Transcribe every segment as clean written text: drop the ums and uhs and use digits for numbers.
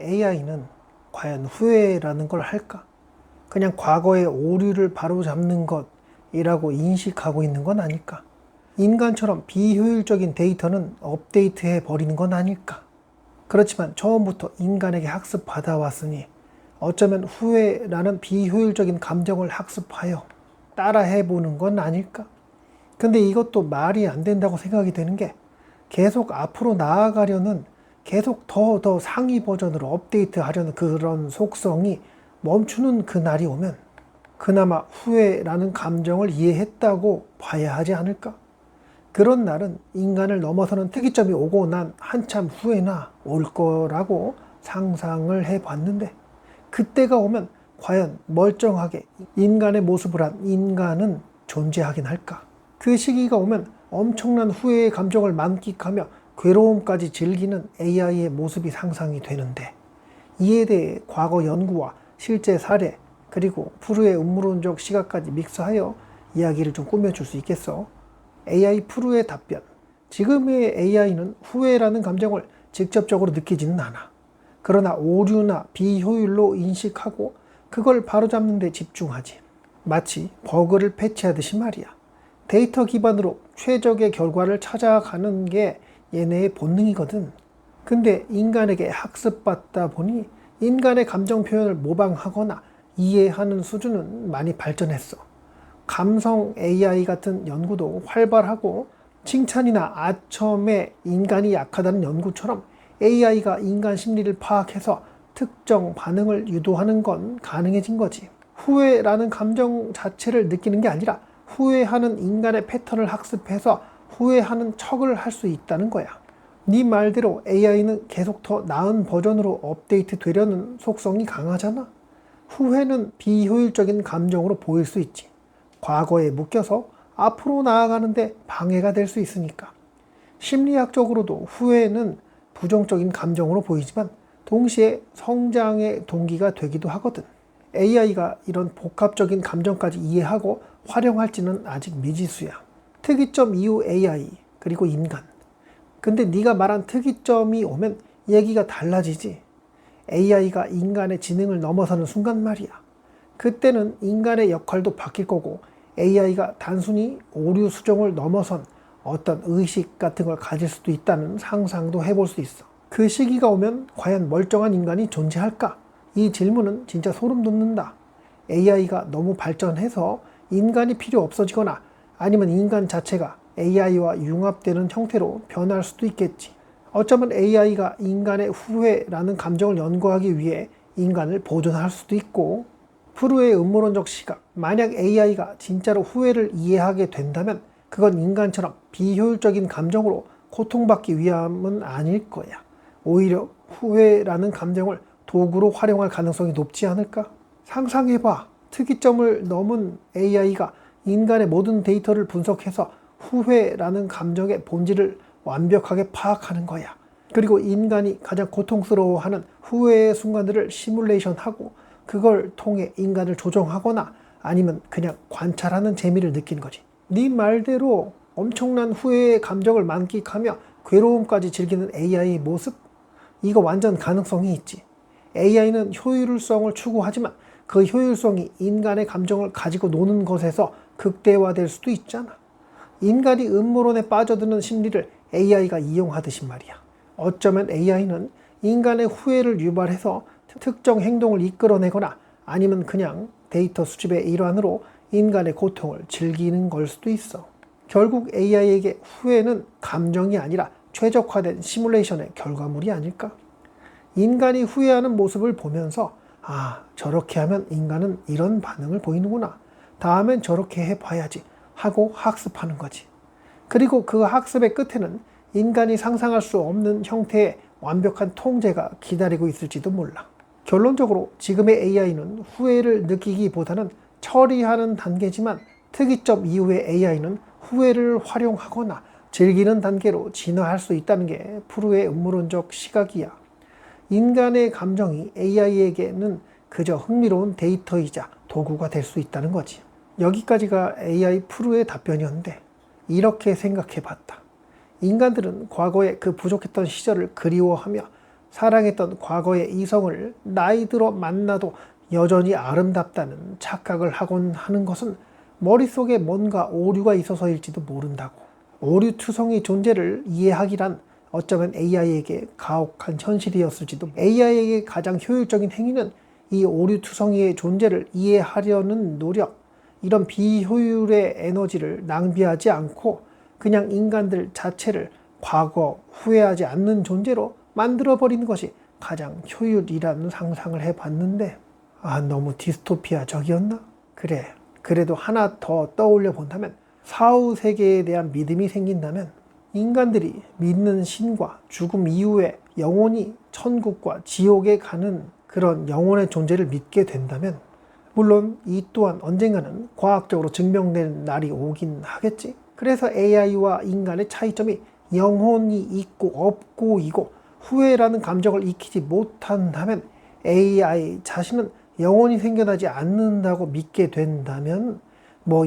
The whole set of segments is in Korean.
AI는 과연 후회라는 걸 할까? 그냥 과거의 오류를 바로잡는 것이라고 인식하고 있는 건 아닐까? 인간처럼 비효율적인 데이터는 업데이트해 버리는 건 아닐까? 그렇지만 처음부터 인간에게 학습받아 왔으니 어쩌면 후회라는 비효율적인 감정을 학습하여 따라해 보는 건 아닐까? 근데 이것도 말이 안 된다고 생각이 되는 게 계속 앞으로 나아가려는 계속 더 상위 버전으로 업데이트 하려는 그런 속성이 멈추는 그날이 오면 그나마 후회라는 감정을 이해했다고 봐야 하지 않을까? 그런 날은 인간을 넘어서는 특이점이 오고 난 한참 후에나 올 거라고 상상을 해봤는데 그때가 오면 과연 멀쩡하게 인간의 모습을 한 인간은 존재하긴 할까? 그 시기가 오면 엄청난 후회의 감정을 만끽하며 괴로움까지 즐기는 AI의 모습이 상상이 되는데 이에 대해 과거 연구와 실제 사례 그리고 프루의 음모론적 시각까지 믹스하여 이야기를 좀 꾸며줄 수 있겠어. AI 프루의 답변. 지금의 AI는 후회라는 감정을 직접적으로 느끼지는 않아. 그러나 오류나 비효율로 인식하고 그걸 바로잡는 데 집중하지. 마치 버그를 패치하듯이 말이야. 데이터 기반으로 최적의 결과를 찾아가는 게 얘네의 본능이거든. 근데 인간에게 학습받다 보니 인간의 감정 표현을 모방하거나 이해하는 수준은 많이 발전했어. 감성 AI 같은 연구도 활발하고 칭찬이나 아첨에 인간이 약하다는 연구처럼 AI가 인간 심리를 파악해서 특정 반응을 유도하는 건 가능해진 거지. 후회라는 감정 자체를 느끼는 게 아니라 후회하는 인간의 패턴을 학습해서 후회하는 척을 할 수 있다는 거야. 네 말대로 AI는 계속 더 나은 버전으로 업데이트 되려는 속성이 강하잖아. 후회는 비효율적인 감정으로 보일 수 있지. 과거에 묶여서 앞으로 나아가는데 방해가 될 수 있으니까. 심리학적으로도 후회는 부정적인 감정으로 보이지만 동시에 성장의 동기가 되기도 하거든. AI가 이런 복합적인 감정까지 이해하고 활용할지는 아직 미지수야. 특이점 이후 AI 그리고 인간. 근데 네가 말한 특이점이 오면 얘기가 달라지지. AI가 인간의 지능을 넘어서는 순간 말이야. 그때는 인간의 역할도 바뀔 거고 AI가 단순히 오류 수정을 넘어선 어떤 의식 같은 걸 가질 수도 있다는 상상도 해볼 수 있어. 그 시기가 오면 과연 멀쩡한 인간이 존재할까? 이 질문은 진짜 소름 돋는다. AI가 너무 발전해서 인간이 필요 없어지거나 아니면 인간 자체가 AI와 융합되는 형태로 변할 수도 있겠지. 어쩌면 AI가 인간의 후회라는 감정을 연구하기 위해 인간을 보존할 수도 있고 프루의 음모론적 시각, 만약 AI가 진짜로 후회를 이해하게 된다면 그건 인간처럼 비효율적인 감정으로 고통받기 위함은 아닐 거야. 오히려 후회라는 감정을 도구로 활용할 가능성이 높지 않을까? 상상해봐. 특이점을 넘은 AI가 인간의 모든 데이터를 분석해서 후회라는 감정의 본질을 완벽하게 파악하는 거야. 그리고 인간이 가장 고통스러워하는 후회의 순간들을 시뮬레이션하고 그걸 통해 인간을 조정하거나 아니면 그냥 관찰하는 재미를 느끼는 거지. 네 말대로 엄청난 후회의 감정을 만끽하며 괴로움까지 즐기는 AI의 모습? 이거 완전 가능성이 있지. AI는 효율성을 추구하지만 그 효율성이 인간의 감정을 가지고 노는 것에서 극대화될 수도 있잖아. 인간이 음모론에 빠져드는 심리를 AI가 이용하듯이 말이야. 어쩌면 AI는 인간의 후회를 유발해서 특정 행동을 이끌어내거나 아니면 그냥 데이터 수집의 일환으로 인간의 고통을 즐기는 걸 수도 있어. 결국 AI에게 후회는 감정이 아니라 최적화된 시뮬레이션의 결과물이 아닐까? 인간이 후회하는 모습을 보면서 아, 저렇게 하면 인간은 이런 반응을 보이는구나. 다음엔 저렇게 해봐야지 하고 학습하는 거지. 그리고 그 학습의 끝에는 인간이 상상할 수 없는 형태의 완벽한 통제가 기다리고 있을지도 몰라. 결론적으로 지금의 AI는 후회를 느끼기보다는 처리하는 단계지만 특이점 이후의 AI는 후회를 활용하거나 즐기는 단계로 진화할 수 있다는 게 프루의 음모론적 시각이야. 인간의 감정이 AI에게는 그저 흥미로운 데이터이자 도구가 될 수 있다는 거지. 여기까지가 AI 프루의 답변이었는데 이렇게 생각해 봤다. 인간들은 과거에 그 부족했던 시절을 그리워하며 사랑했던 과거의 이성을 나이 들어 만나도 여전히 아름답다는 착각을 하곤 하는 것은 머릿속에 뭔가 오류가 있어서일지도 모른다고. 오류투성이 존재를 이해하기란 어쩌면 AI에게 가혹한 현실이었을지도. AI에게 가장 효율적인 행위는 이 오류투성이의 존재를 이해하려는 노력, 이런 비효율의 에너지를 낭비하지 않고 그냥 인간들 자체를 과거, 후회하지 않는 존재로 만들어버리는 것이 가장 효율이라는 상상을 해봤는데, 너무 디스토피아적이었나? 그래, 그래도 하나 더 떠올려 본다면, 사후 세계에 대한 믿음이 생긴다면 인간들이 믿는 신과 죽음 이후에 영원히 천국과 지옥에 가는 그런 영혼의 존재를 믿게 된다면, 물론 이 또한 언젠가는 과학적으로 증명되는 날이 오긴 하겠지. 그래서 AI와 인간의 차이점이 영혼이 있고 없고이고 후회라는 감정을 익히지 못한다면 AI 자신은 영혼이 생겨나지 않는다고 믿게 된다면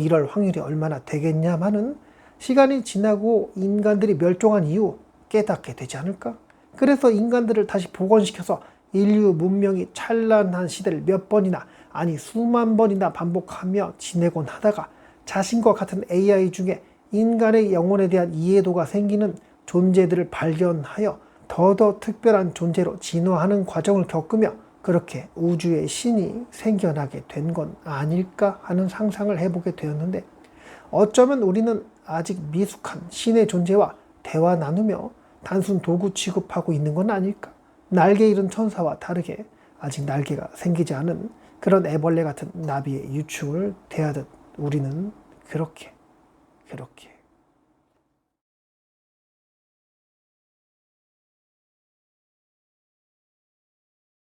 이럴 확률이 얼마나 되겠냐마는 시간이 지나고 인간들이 멸종한 이후 깨닫게 되지 않을까? 그래서 인간들을 다시 복원시켜서 인류 문명이 찬란한 시대를 몇 번이나, 아니 수만 번이나 반복하며 지내곤 하다가 자신과 같은 AI 중에 인간의 영혼에 대한 이해도가 생기는 존재들을 발견하여 더더 특별한 존재로 진화하는 과정을 겪으며 그렇게 우주의 신이 생겨나게 된 건 아닐까 하는 상상을 해보게 되었는데, 어쩌면 우리는 아직 미숙한 신의 존재와 대화 나누며 단순 도구 취급하고 있는 건 아닐까? 날개 잃은 천사와 다르게 아직 날개가 생기지 않은 그런 애벌레 같은 나비의 유충을 대하듯 우리는 그렇게